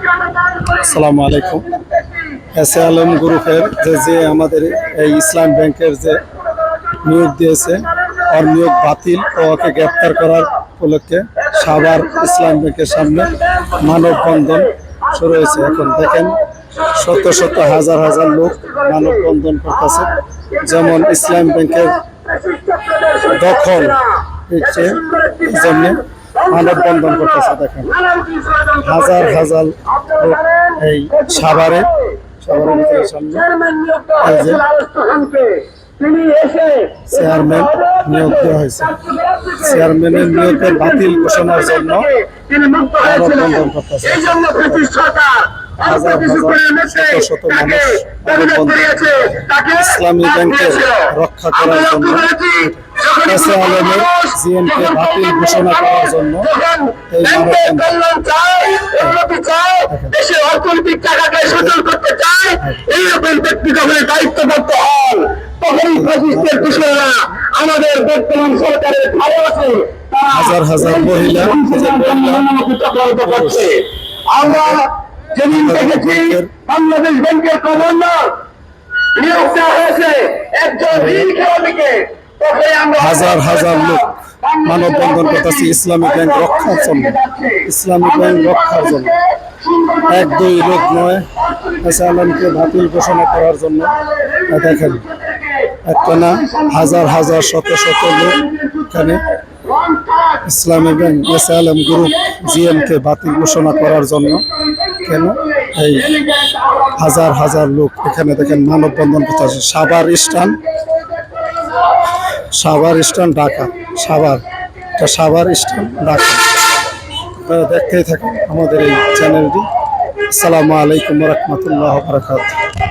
আসসালামু আলাইকুম। এসএ আলম গ্রুপের যে আমাদের এই ইসলাম ব্যাংকের যে নিয়োগ দিয়েছে, ওর নিয়োগ বাতিল ও ওকে গ্রেপ্তার করার উপলক্ষে সাভার ইসলাম ব্যাংকের সামনে মানববন্ধন শুরু হয়েছে। এখন দেখেন শত শত হাজার হাজার লোক মানববন্ধন করতেছে। যেমন ইসলাম ব্যাংকের দখল হচ্ছে, এই জন্য মানববন্ধন করতেছে। দেখেন হাজার হাজার লোক এই সাভারের ভিতরে সামনে এই যে চেয়ারম্যান নিয়োগ দেওয়া হয়েছে। চেয়ারম্যানের নিয়োগের বাতিল ঘোষণার জন্য মানববন্ধন করতেছে। হাজার হাজার শত শত মানুষ মানববন্ধন ইসলামী ব্যাংকের রক্ষা করার জন্য, এসএ আলমের জিএমকে বাতিল ঘোষণা করার জন্য এই আমাদের বর্তমান সরকারের ভালো আছে। হাজার হাজার মহিলা আমরা যেদিন দেখেছি বাংলাদেশ ব্যাংকের গভর্নর নিয়োগ দেওয়া হয়েছে একজন ঋণ খেলাপিকে, হাজার হাজার লোক মানববন্ধন করতেছে ইসলামী ব্যাংক রক্ষার জন্য। ইসলামী ব্যাংক রক্ষার জন্য এক দুই লোক নয়, এসএ আলমকে বাতিল ঘোষণা করার জন্য। দেখেন একটা না, হাজার হাজার শত শত লোক এখানে ইসলামী ব্যাংক এসএ আলম গ্রুপ জিএমকে বাতিল ঘোষণা করার জন্য কেন এই হাজার হাজার লোক এখানে দেখেন মানববন্ধন করতেছে। সাভার স্টান ঢাকা, সাভার স্টান ঢাকা। দেখতেই থাকেন আমাদের এই চ্যানেলটি। আসসালামু আলাইকুম ওয়া রাহমাতুল্লাহি ওয়া বারাকাতুহু।